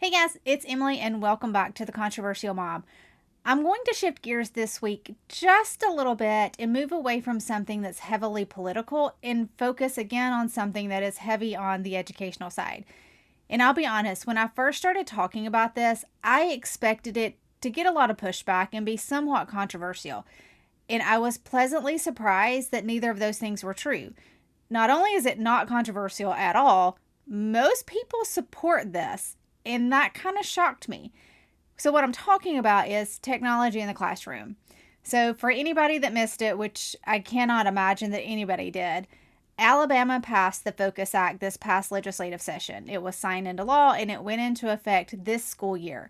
Hey guys, it's Emily and welcome back to The Controversial Mom. I'm going to shift gears this week just a little bit and move away from something that's heavily political and focus again on something that is heavy on the educational side. And I'll be honest, when I first started talking about this, I expected it to get a lot of pushback and be somewhat controversial. And I was pleasantly surprised that neither of those things were true. Not only is it not controversial at all, most people support this, and that kind of shocked me. So, what I'm talking about is technology in the classroom. So, for anybody that missed it, which I cannot imagine that anybody did, Alabama passed the Focus Act this past legislative session. It was signed into law and it went into effect this school year.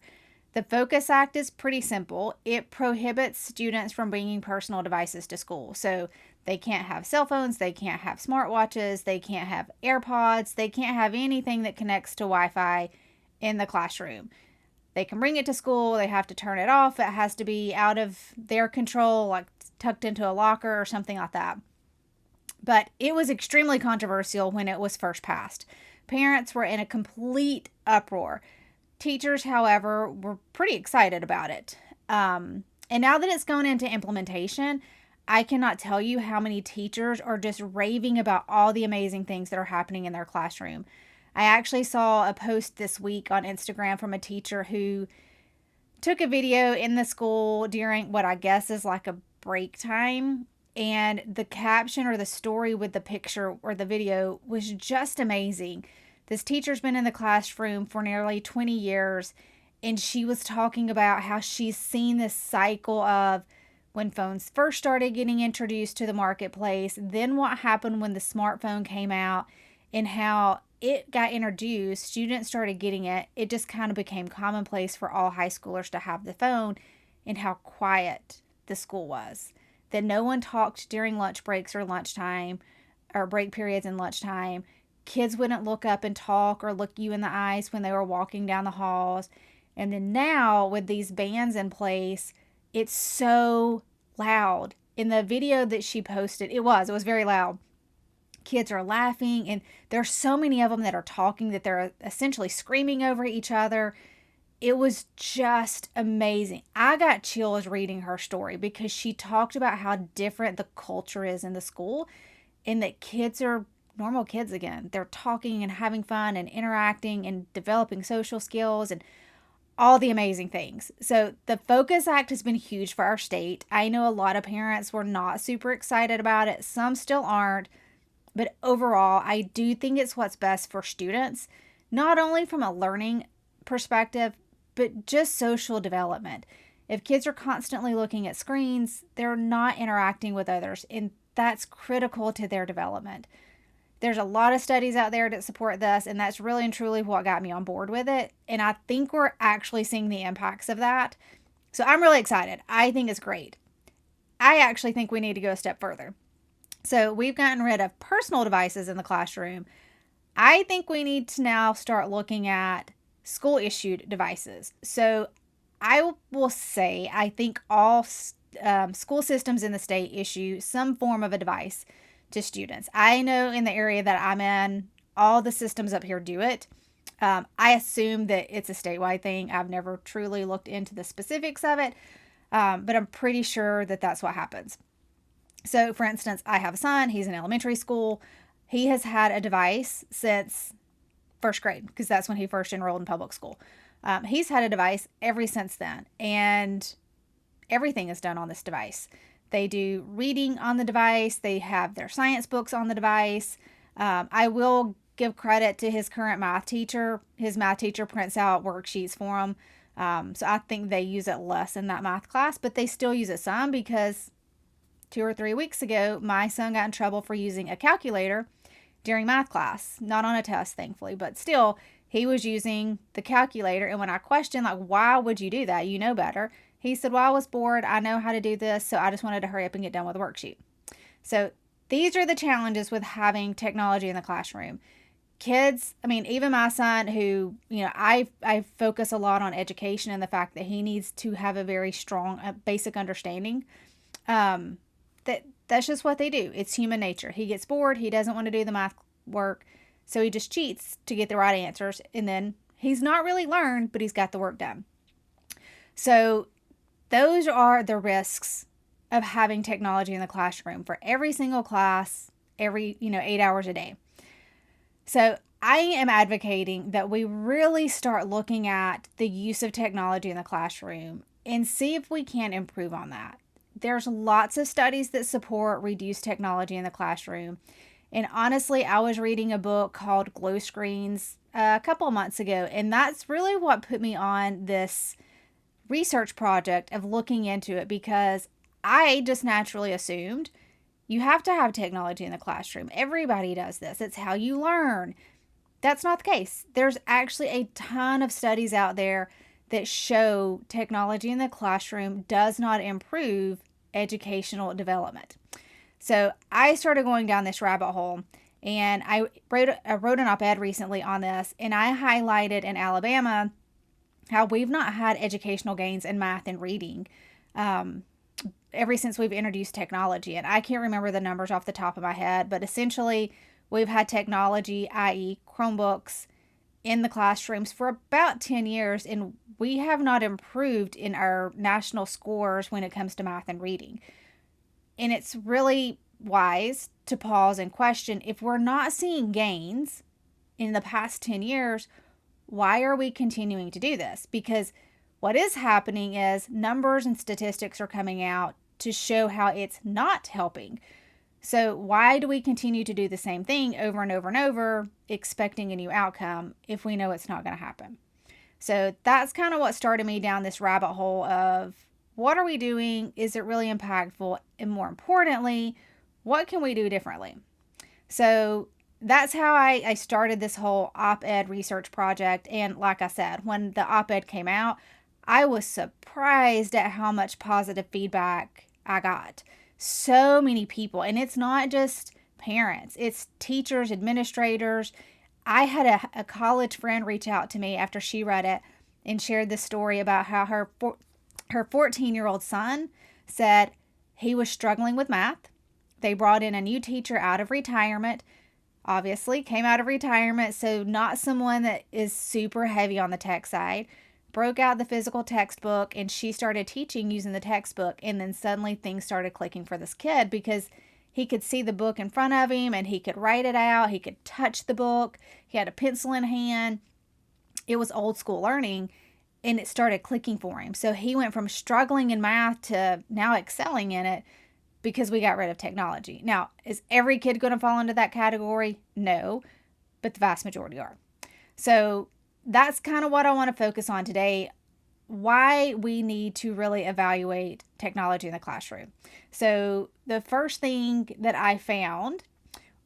The Focus Act is pretty simple. It prohibits students from bringing personal devices to school. So they can't have cell phones, they can't have smartwatches, they can't have AirPods, they can't have anything that connects to Wi Fi in the classroom. They can bring it to school, they have to turn it off. It has to be out of their control, like tucked into a locker or something like that. But it was extremely controversial when it was first passed. Parents were in a complete uproar. Teachers, however, were pretty excited about it. And now that it's gone into implementation, I cannot tell you how many teachers are just raving about all the amazing things that are happening in their classroom. I actually saw a post this week on Instagram from a teacher who took a video in the school during what I guess is like a break time. And the caption or the story with the picture or the video was just amazing. This teacher's been in the classroom for nearly 20 years, and she was talking about how she's seen this cycle of when phones first started getting introduced to the marketplace, then what happened when the smartphone came out, and how it got introduced, students started getting it. It just kind of became commonplace for all high schoolers to have the phone, and how quiet the school was. That no one talked during lunch breaks or lunchtime or break periods and lunchtime. Kids wouldn't look up and talk or look you in the eyes when they were walking down the halls. And then now with these bans in place, it's so loud. In the video that she posted, it was very loud. Kids are laughing, and there's so many of them that are talking that they're essentially screaming over each other. It was just amazing. I got chills reading her story because she talked about how different the culture is in the school and that kids are normal kids again. They're talking and having fun and interacting and developing social skills and all the amazing things. So the Focus Act has been huge for our state. I know a lot of parents were not super excited about it. Some still aren't. But overall, I do think it's what's best for students, not only from a learning perspective, but just social development. If kids are constantly looking at screens, they're not interacting with others, and that's critical to their development. There's a lot of studies out there that support this, and that's really and truly what got me on board with it. And I think we're actually seeing the impacts of that. So I'm really excited. I think it's great. I actually think we need to go a step further. So we've gotten rid of personal devices in the classroom. I think we need to now start looking at school issued devices. So I will say, I think all school systems in the state issue some form of a device to students. I know in the area that I'm in, all the systems up here do it. I assume that it's a statewide thing. I've never truly looked into the specifics of it, but I'm pretty sure that that's what happens. So, for instance, I have a son. He's in elementary school. He has had a device since first grade because that's when he first enrolled in public school. He's had a device ever since then, and everything is done on this device. They do reading on the device. They have their science books on the device. I will give credit to his current math teacher. His math teacher prints out worksheets for him. So I think they use it less in that math class, but they still use it some because 2 or 3 weeks ago, my son got in trouble for using a calculator during math class. Not on a test, thankfully, but still, he was using the calculator. And when I questioned, like, why would you do that? You know better. He said, well, I was bored. I know how to do this, so I just wanted to hurry up and get done with the worksheet. So these are the challenges with having technology in the classroom. Kids, I mean, even my son who, I focus a lot on education and the fact that he needs to have a very strong basic understanding. That's just what they do. It's human nature. He gets bored. He doesn't want to do the math work. So he just cheats to get the right answers, and then He's not really learned, but he's got the work done. So those are the risks of having technology in the classroom for every single class, every, 8 hours a day. So I am advocating that we really start looking at the use of technology in the classroom and see if we can improve on that. There's lots of studies that support reduced technology in the classroom. And honestly, I was reading a book called Glow Screens a couple of months ago, and that's really what put me on this research project of looking into it, because I just naturally assumed you have to have technology in the classroom. Everybody does this. It's how you learn. That's not the case. There's actually a ton of studies out there that show technology in the classroom does not improve educational development. So I started going down this rabbit hole, and I wrote an op-ed recently on this, and I highlighted in Alabama how we've not had educational gains in math and reading ever since we've introduced technology. And I can't remember the numbers off the top of my head, but essentially we've had technology, i.e. Chromebooks, in the classrooms for about 10 years, and we have not improved in our national scores when it comes to math and reading. And it's really wise to pause and question, if we're not seeing gains in the past 10 years, why are we continuing to do this? Because what is happening is numbers and statistics are coming out to show how it's not helping. So why do we continue to do the same thing over and over and over, expecting a new outcome if we know it's not going to happen? So that's kind of what started me down this rabbit hole of, what are we doing? Is it really impactful? And more importantly, what can we do differently? So that's how I started this whole op-ed research project. And like I said, when the op-ed came out, I was surprised at how much positive feedback I got. So many people, and it's not just parents, it's teachers, administrators. I had a college friend reach out to me after she read it and shared this story about how her 14-year-old son said he was struggling with math. They brought in a new teacher out of retirement, obviously came out of retirement, so not someone that is super heavy on the tech side. Broke out the physical textbook, and she started teaching using the textbook, and then suddenly things started clicking for this kid, because he could see the book in front of him and he could write it out, he could touch the book, he had a pencil in hand. It was old school learning, and it started clicking for him. So he went from struggling in math to now excelling in it, because we got rid of technology. Now, is every kid going to fall into that category? No, but the vast majority are. So that's kind of what I want to focus on today, why we need to really evaluate technology in the classroom. So the first thing that I found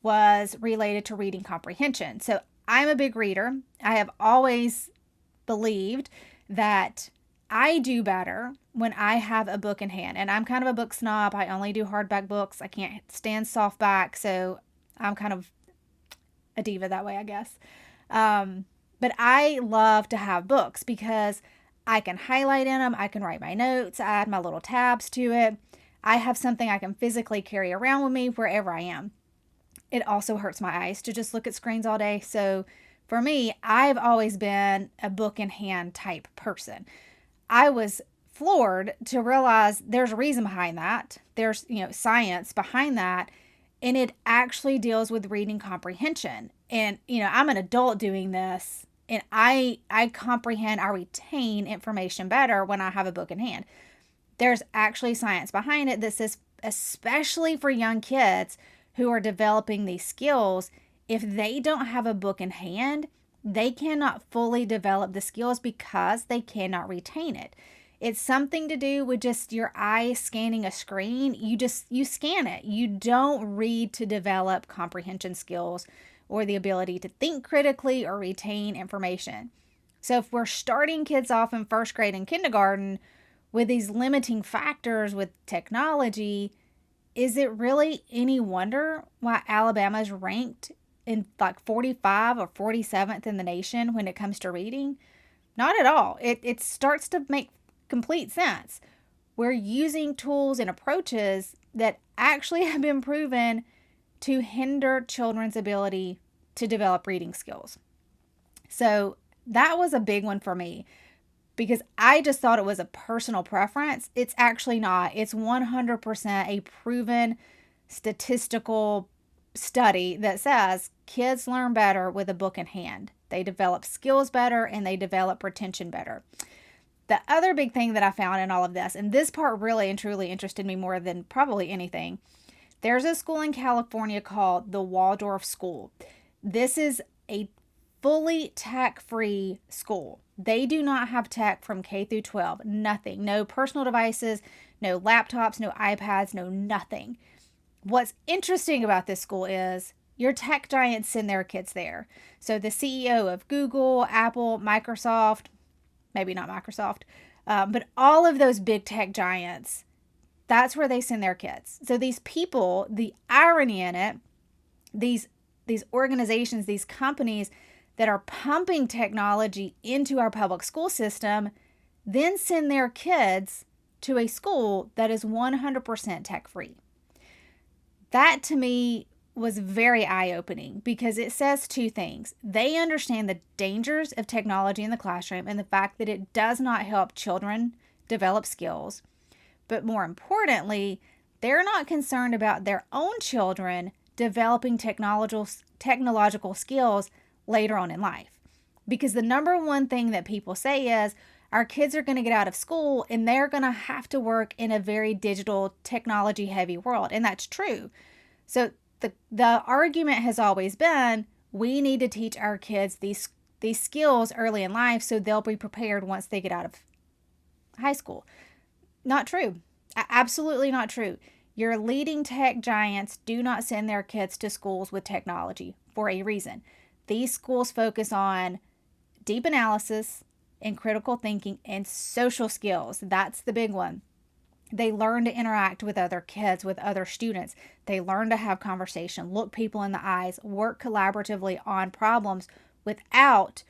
was related to reading comprehension. So I'm a big reader. I have always believed that I do better when I have a book in hand. And I'm kind of a book snob. I only do hardback books. I can't stand softback. So I'm kind of a diva that way, I guess. But I love to have books because I can highlight in them. I can write my notes, add my little tabs to it. I have something I can physically carry around with me wherever I am. It also hurts my eyes to just look at screens all day. So for me, I've always been a book in hand type person. I was floored to realize there's a reason behind that. There's, science behind that. And it actually deals with reading comprehension. And, I'm an adult doing this, and I comprehend, I retain information better when I have a book in hand. There's actually science behind it that says, especially for young kids who are developing these skills, if they don't have a book in hand, they cannot fully develop the skills because they cannot retain it. It's something to do with just your eyes scanning a screen. You scan it. You don't read to develop comprehension skills or the ability to think critically or retain information. So if we're starting kids off in first grade and kindergarten with these limiting factors with technology, is it really any wonder why Alabama is ranked in like 45 or 47th in the nation when it comes to reading? Not at all. It starts to make complete sense. We're using tools and approaches that actually have been proven to hinder children's ability to develop reading skills. So That was a big one for me because I just thought it was a personal preference. It's actually not. It's 100% a proven statistical study that says kids learn better with a book in hand. They develop skills better and they develop retention better. The other big thing that I found in all of this, and this part really and truly interested me more than probably anything, there's a school in California called the Waldorf School. This is a fully tech-free school. They do not have tech from K through 12. Nothing. No personal devices, no laptops, no iPads, no nothing. What's interesting about this school is your tech giants send their kids there. So the CEO of Google, Apple, Microsoft, maybe not Microsoft, but all of those big tech giants, that's where they send their kids. So these people, the irony in it, these organizations, these companies that are pumping technology into our public school system, then send their kids to a school that is 100% tech free. That to me was very eye-opening because it says two things. They understand the dangers of technology in the classroom and the fact that it does not help children develop skills. But more importantly, they're not concerned about their own children developing technological skills later on in life. Because the number one thing that people say is our kids are going to get out of school and they're going to have to work in a very digital, technology heavy world. And that's true. So the argument has always been we need to teach our kids these skills early in life so they'll be prepared once they get out of high school. Not true. Absolutely not true. Your leading tech giants do not send their kids to schools with technology for a reason. These schools focus on deep analysis and critical thinking and social skills. That's the big one. They learn to interact with other kids, with other students. They learn to have conversation, look people in the eyes, work collaboratively on problems without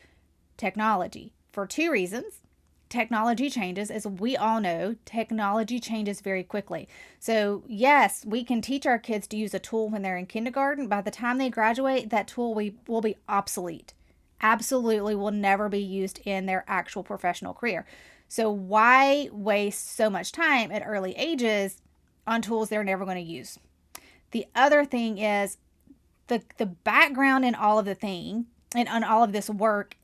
technology for two reasons. Technology changes, as we all know, technology changes very quickly. So yes, we can teach our kids to use a tool when they're in kindergarten. By the time they graduate, that tool will be obsolete. Absolutely will never be used in their actual professional career. So why waste so much time at early ages on tools they're never going to use? The other thing is the background in all of the thing and on all of this work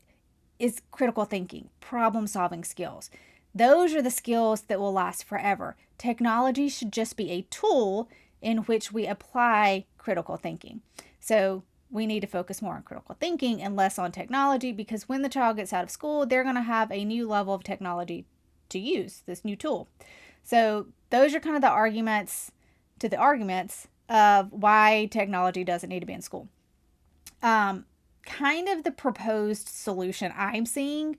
is critical thinking, problem solving skills. Those are the skills that will last forever. Technology should just be a tool in which we apply critical thinking. So we need to focus more on critical thinking and less on technology because when the child gets out of school, they're going to have a new level of technology to use, this new tool. So those are kind of the arguments of why technology doesn't need to be in school. Kind of the proposed solution I'm seeing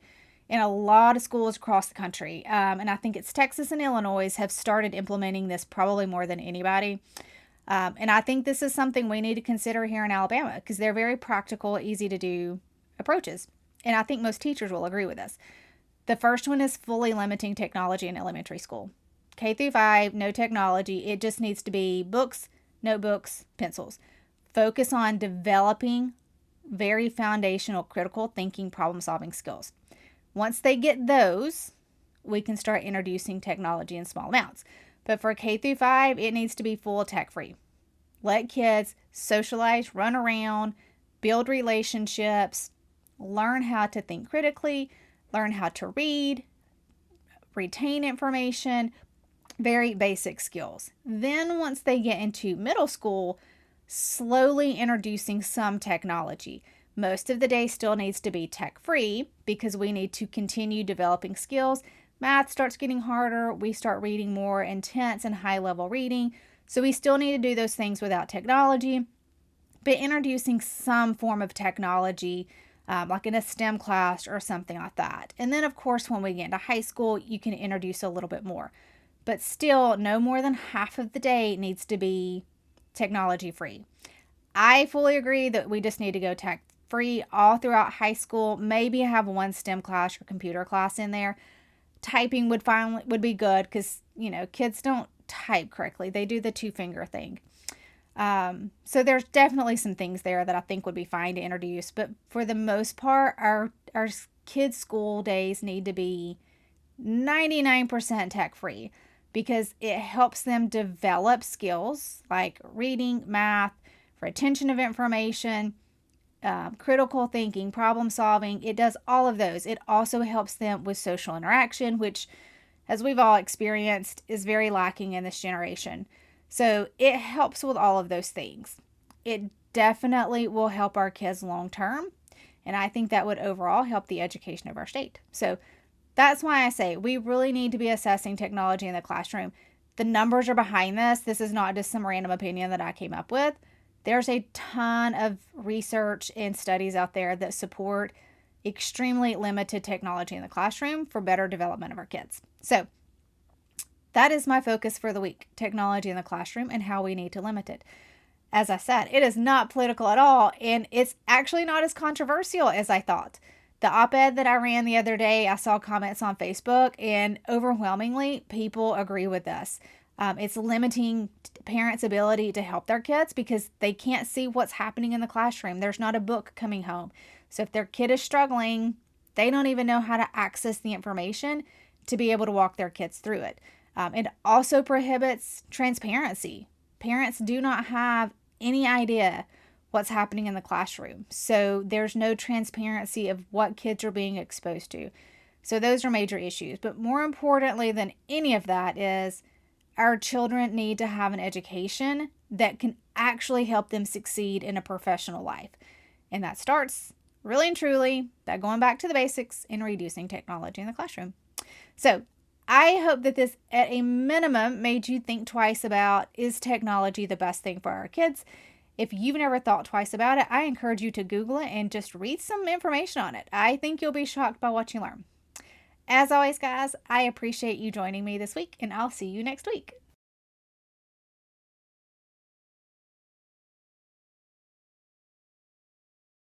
in a lot of schools across the country, and I think it's Texas and Illinois have started implementing this probably more than anybody. And I think this is something we need to consider here in Alabama because they're very practical, easy to do approaches. And I think most teachers will agree with us. The first one is fully limiting technology in elementary school. K through 5, no technology. It just needs to be books, notebooks, pencils. Focus on developing very foundational critical thinking, problem solving skills. Once they get those, we can start introducing technology in small amounts. But for K through 5, it needs to be full tech free. Let kids socialize, run around, build relationships, learn how to think critically, learn how to read, retain information, very basic skills. Then once they get into middle school, slowly introducing some technology. Most of the day still needs to be tech free because we need to continue developing skills. Math starts getting harder. We start reading more intense and high level reading. So we still need to do those things without technology, but introducing some form of technology, like in a STEM class or something like that. And then, of course, when we get into high school, you can introduce a little bit more. But still, no more than half of the day needs to be technology free. I fully agree that we just need to go tech free all throughout high school. Maybe have one STEM class or computer class in there. Typing would be good because, kids don't type correctly. They do the 2-finger thing. So there's definitely some things there that I think would be fine to introduce. But for the most part, our kids' school days need to be 99% tech free because it helps them develop skills like reading, math, retention of information, critical thinking, problem solving. It does all of those. It also helps them with social interaction, which, as we've all experienced, is very lacking in this generation. So it helps with all of those things. It definitely will help our kids long term. And I think that would overall help the education of our state. So that's why I say we really need to be assessing technology in the classroom. The numbers are behind this. This is not just some random opinion that I came up with. There's a ton of research and studies out there that support extremely limited technology in the classroom for better development of our kids. So that is my focus for the week, technology in the classroom and how we need to limit it. As I said, it is not political at all, and it's actually not as controversial as I thought. The op-ed that I ran the other day, I saw comments on Facebook, and overwhelmingly, people agree with us. It's limiting parents' ability to help their kids because they can't see what's happening in the classroom. There's not a book coming home. So if their kid is struggling, they don't even know how to access the information to be able to walk their kids through it. It also prohibits transparency. Parents do not have any idea what's happening in the classroom. So there's no transparency of what kids are being exposed to. So those are major issues. But more importantly than any of that is our children need to have an education that can actually help them succeed in a professional life. And that starts really and truly by going back to the basics and reducing technology in the classroom. So I hope that this, at a minimum, made you think twice about, is technology the best thing for our kids? If you've never thought twice about it, I encourage you to Google it and just read some information on it. I think you'll be shocked by what you learn. As always, guys, I appreciate you joining me this week, and I'll see you next week.